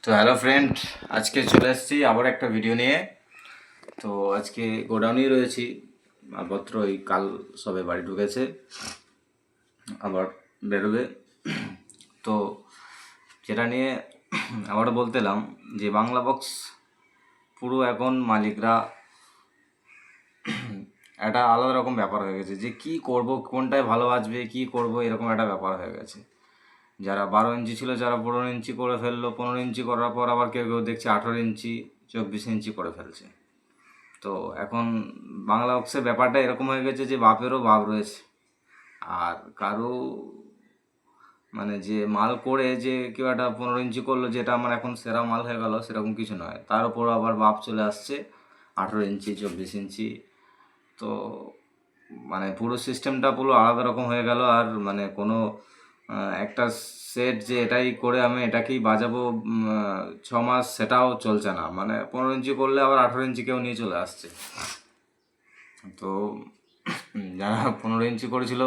তো hello friend, আজকে চলে এসেছি আবার একটা ভিডিও নিয়ে। তো আজকে গোডাউনেই রয়েছি, মালপত্র এই কাল সবে বাড়ি ঢুকেছে, আবার বেরোবে। তো যেটা নিয়ে আবারও বলতেলাম যে বাংলা বক্স পুরো এখন মালিকরা একটা আলাদা রকম ব্যাপার হয়ে গেছে, যে কি করব, কোনটায় ভালো বাজবে, কি করব, এরকম একটা ব্যাপার হয়ে গেছে। যারা 12 ইঞ্চি ছিল, যারা 15 ইঞ্চি করে ফেললো, 15 ইঞ্চি করার পর আবার কেউ কেউ দেখছি 18 ইঞ্চি, 24 ইঞ্চি করে ফেলছে। তো এখন বাংলা বক্সের ব্যাপারটা এরকম হয়ে গেছে যে বাপেরও বাপ রয়েছে, আর কারো মানে যে মাল করে যে কেউ একটা 15 ইঞ্চি করলো, যেটা আমার এখন সেরা মাল হয়ে গেল, সেরকম কিছু নয়। তার উপর আবার বাপ চলে আসছে 18 ইঞ্চি, 24 ইঞ্চি। তো মানে পুরো সিস্টেমটা পুরো আলাদা রকম হয়ে গেল। আর মানে কোনো একটা সেট যে এটাই করে আমি এটাকেই বাজাবো 6 মাস, সেটাও চলছে না। মানে 15 ইঞ্চি করলে আবার 18 ইঞ্চি কেউ নিয়ে চলে আসছে। তো যারা 15 ইঞ্চি করেছিল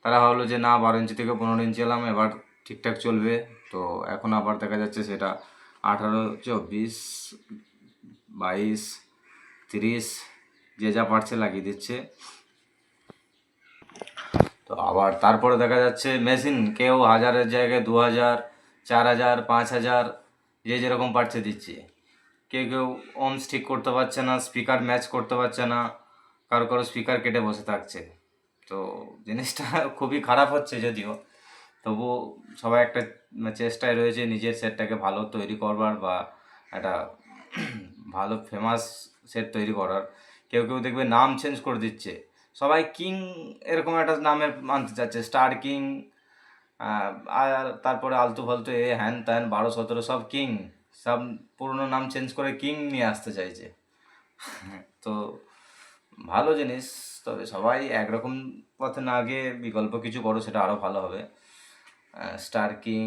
তারা ভাবলো যে না, 12 ইঞ্চি থেকে 15 ইঞ্চি এলাম, এবার ঠিকঠাক চলবে। তো এখন আবার দেখা যাচ্ছে সেটা 18, 24, 22, 30 যে যা পারছে লাগিয়ে দিচ্ছে। তো আবার তারপরে দেখা যাচ্ছে মেশিন কেউ 1000-এর জায়গায় 2000, 4000, 5000, যে যেরকম পারছে দিচ্ছে। কেউ কেউ ওমস ঠিক করতে পারছে না, স্পিকার ম্যাচ করতে পারছে না, কারো কারো স্পিকার কেটে বসে থাকছে। তো জিনিসটা খুবই খারাপ হচ্ছে যদিও, তবুও সবাই একটা চেষ্টায় রয়েছে নিজের সেটটাকে ভালো তৈরি করবার, বা একটা ভালো ফেমাস সেট তৈরি করার। কেউ কেউ দেখবে নাম চেঞ্জ করে দিচ্ছে, সবাই কিং এরকম একটা নামের আনতে চাচ্ছে, স্টার কিং, আর তারপরে আলতু ফালতু এ হ্যান ত্যান 12-17 সব কিং, সব পুরনো নাম চেঞ্জ করে কিং নিয়ে আসতে চাইছে। তো ভালো জিনিস, তবে সবাই একরকম পথে না গিয়ে বিকল্প কিছু করো, সেটা আরও ভালো হবে। স্টার কিং,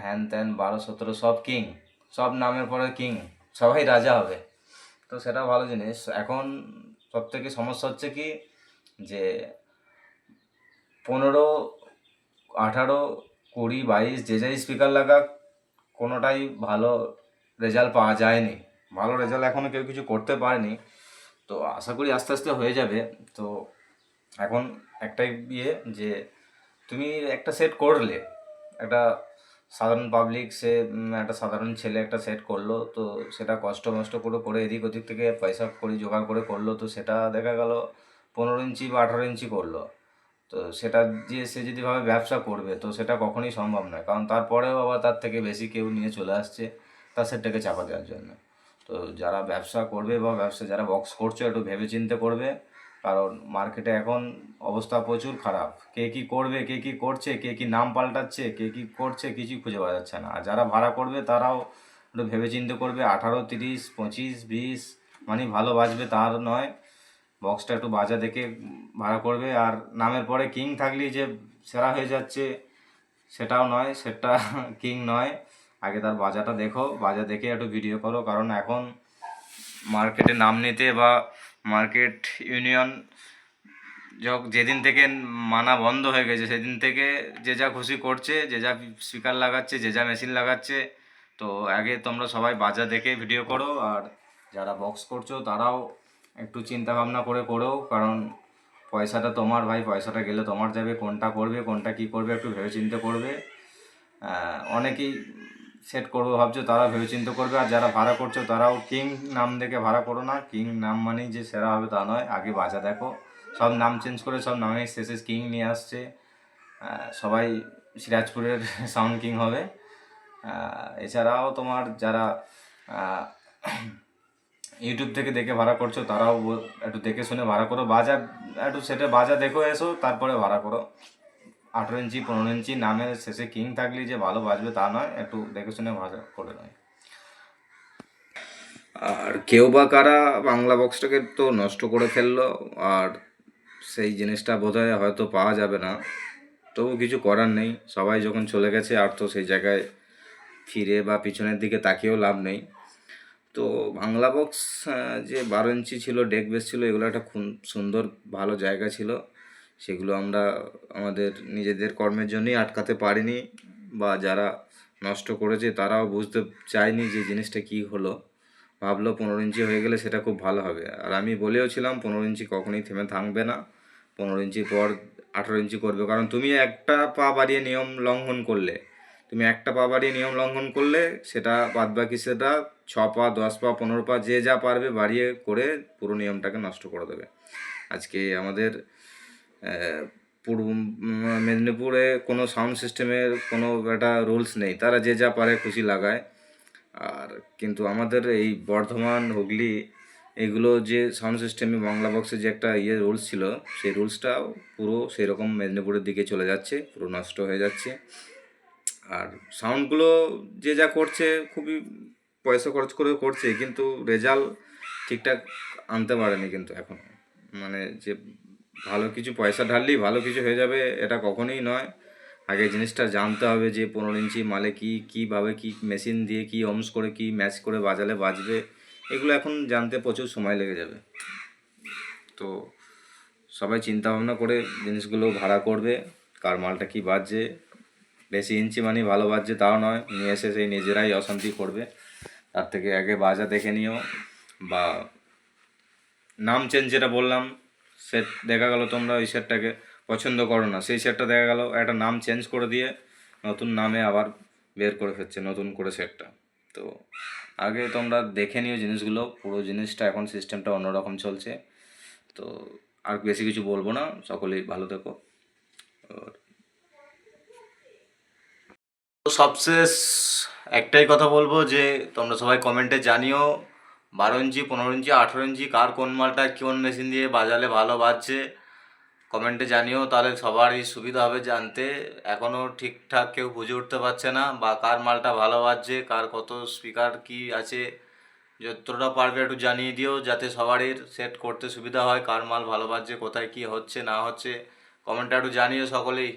হ্যান ত্যান 12-17 সব কিং, সব নামের পরে কিং, সবাই রাজা হবে। তো সেটা ভালো জিনিস। এখন সব থেকে সমস্যা হচ্ছে কি, যে 15, 18, 20, 22 যে যাই স্পিকার লাগাক, কোনোটাই ভালো রেজাল্ট পাওয়া যায়নি। ভালো রেজাল্ট এখনও কেউ কিছু করতে পারেনি। তো আশা করি আস্তে আস্তে হয়ে যাবে। তো এখন একটাই ইয়ে, যে তুমি একটা সেট করলে, একটা সাধারণ পাবলিক, সে একটা সাধারণ ছেলে একটা সেট করলো, তো সেটা কষ্ট মষ্ট করে করে এদিক ওদিক থেকে পয়সা করি জোগাড় করে করলো, তো সেটা দেখা গেল 15 ইঞ্চি বা 18 ইঞ্চি করলো। তো সেটা দিয়ে সে যদি ভাবে ব্যবসা করবে, তো সেটা কখনোই সম্ভব নয়, কারণ তারপরেও আবার তার থেকে বেশি কেউ নিয়ে চলে আসছে তার সেটটাকে চাপা দেওয়ার জন্য। তো যারা ব্যবসা করবে বা ব্যবসা যারা বক্স করছো, একটু ভেবে চিন্তে করবে, কারণ মার্কেটে এখন অবস্থা প্রচুর খারাপ। কে কী করবে, কে কী করছে, কে কী নাম পাল্টাচ্ছে, কে কী করছে, কিছুই খুঁজে পাওয়া যাচ্ছে না। আর যারা ভাড়া করবে তারাও একটু ভেবে চিন্তে করবে। 18, 30, 25, 20 মানে ভালো বাজবে তার নয়, বক্সটা একটু বাজা দেখে ভাড়া করবে। আর নামের পরে কিং থাকলেই যে সেরা হয়ে যাচ্ছে সেটাও নয়, সেটা কিং নয়। আগে তার বাজাটা দেখো, বাজা দেখে একটু ভিডিও করো, কারণ এখন মার্কেটে নাম নিতে বা মার্কেট ইউনিয়ন যেদিন থেকে মানা বন্ধ হয়ে গেছে, সেদিন থেকে যে যা খুশি করছে, যে যা স্পিকার লাগাচ্ছে, যে যা মেশিন লাগাচ্ছে। তো আগে তোমরা সবাই বাজা দেখে ভিডিও করো, আর যারা বক্স করছো তারাও একটু চিন্তা ভাবনা করে করো, কারণ পয়সাটা তোমার ভাই, পয়সাটা গেলে তোমার যাবে। কোনটা করবে, কোনটা কী করবে, একটু ভেবেচিন্তে করবে। অনেকেই সেট করবো ভাবছো, তারা ভেবেচিন্তে করবে। আর যারা ভাড়া করছো তারাও কিং নাম দেখে ভাড়া করো না, কিং নাম মানেই যে সেরা হবে তা নয়। আগে বাজা দেখো, সব নাম চেঞ্জ করে সব নামের শেষে কিং নিয়ে আসছে। সবাই সিরাজপুরের সাউন্ড কিং হবে। এছাড়াও তোমার যারা ইউটিউব থেকে দেখে ভাড়া করছো, তারাও একটু দেখে শুনে ভাড়া করো। বাজা একটু সেটে বাজা দেখো এসো, তারপরে ভাড়া করো। 18 ইঞ্চি, 15 ইঞ্চি নামের শেষে কিং থাকলেই যে ভালো বাজবে তা নয়, একটু দেখে শুনে ভাড়া করে নয়। আর কেউ বা কারা বাংলা বক্সটাকে তো নষ্ট করে ফেললো, আর সেই জিনিসটা বোধহয় হয়তো পাওয়া যাবে না। তবু কিছু করার নেই, সবাই যখন চলে গেছে আর তো সেই জায়গায় ফিরে বা পিছনের দিকে তাকিয়েও লাভ নেই। তো বাংলা বক্স যে 12 ইঞ্চি ছিল, ডেক বেস ছিল, এগুলো একটা খুব সুন্দর ভালো জায়গা ছিল। সেগুলো আমরা আমাদের নিজেদের কর্মের জন্যই আটকাতে পারিনি, বা যারা নষ্ট করেছে তারাও বুঝতে চায়নি যে জিনিসটা কী হলো, ভাবলো 15 ইঞ্চি হয়ে গেলে সেটা খুব ভালো হবে। আর আমি বলেও ছিলাম 15 ইঞ্চি কখনোই থেমে থাকবে না, 15 ইঞ্চির পর 18 ইঞ্চি করবে। কারণ তুমি একটা পা বাড়িয়ে নিয়ম লঙ্ঘন করলে, তুমি একটা পা বাড়িয়ে নিয়ম লঙ্ঘন করলে সেটা বাদবাকি সেটা 6 পা 10 পা 15 পা যে যা পারবে বাড়িয়ে করে পুরো নিয়মটাকে নষ্ট করে দেবে। আজকে আমাদের পূর্ব মেদিনীপুরে কোনো সাউন্ড সিস্টেমের কোনো একটা রুলস নেই, তারা যে যা পারে খুশি লাগায়। আর কিন্তু আমাদের এই বর্ধমান হুগলি এগুলো যে সাউন্ড সিস্টেমে বাংলা বক্সে যে একটা রুলস ছিল, সেই রুলসটাও পুরো সেরকম মেদিনীপুরের দিকে চলে যাচ্ছে, পুরো নষ্ট হয়ে যাচ্ছে। আর সাউন্ডগুলো যে যা করছে খুবই পয়সা খরচ করে করছে, কিন্তু রেজাল্ট ঠিকঠাক আনতে পারেনি কিন্তু এখন। মানে যে ভালো কিছু পয়সা ঢাললেই ভালো কিছু হয়ে যাবে এটা কখনোই নয়। আগে জিনিসটা জানতে হবে যে 15 ইঞ্চি মালে কীভাবে কী মেশিন দিয়ে কী ওমস করে কী ম্যাচ করে বাজালে বাজবে, এগুলো এখন জানতে প্রচুর সময় লেগে যাবে। তো সবাই চিন্তা ভাবনা করে জিনিসগুলো ভাড়া করবে, কার মালটা কী বাজছে। বেশি ইঞ্চি মানে ভালো বাজছে তাও নয়, নিয়ে এসে সেই নিজেরাই অশান্তি করবে। তার থেকে আগে বাজা দেখে নিও, বা নাম চেঞ্জ যেটা বললাম, সেট দেখা গেল তোমরা ওই সেটটাকে পছন্দ করো না, সেই সেটটা দেখা গেল একটা নাম চেঞ্জ করে দিয়ে নতুন নামে আবার বের করে ফেলছে নতুন করে সেটটা। তো আগে তোমরা দেখে নিও জিনিসগুলো, পুরো জিনিসটা এখন সিস্টেমটা অন্যরকম চলছে। তো আর বেশি কিছু বলবো না, সকলেই ভালো থেকো। তো সবশেষ একটাই কথা বলবো যে তোমরা সবাই কমেন্টে জানিও 12 ইঞ্চি 15 ইঞ্চি 18 ইঞ্চি কার কোন মালটা কোন মেশিন দিয়ে বাজালে ভালো বাজছে, কমেন্টে জানিও, তাহলে সবারই সুবিধা হবে জানতে। এখনও ঠিকঠাক কেউ বুঝে উঠতে পারছে না বা কার মালটা ভালো বাজছে, কার কত স্পিকার কি আছে, যতটা পারবে একটু জানিয়ে দিও যাতে সবারই সেট করতে সুবিধা হয়, কার মাল ভালো বাজছে কোথায় কি হচ্ছে না হচ্ছে। কমেন্টটা একটু জানিও সকলেই।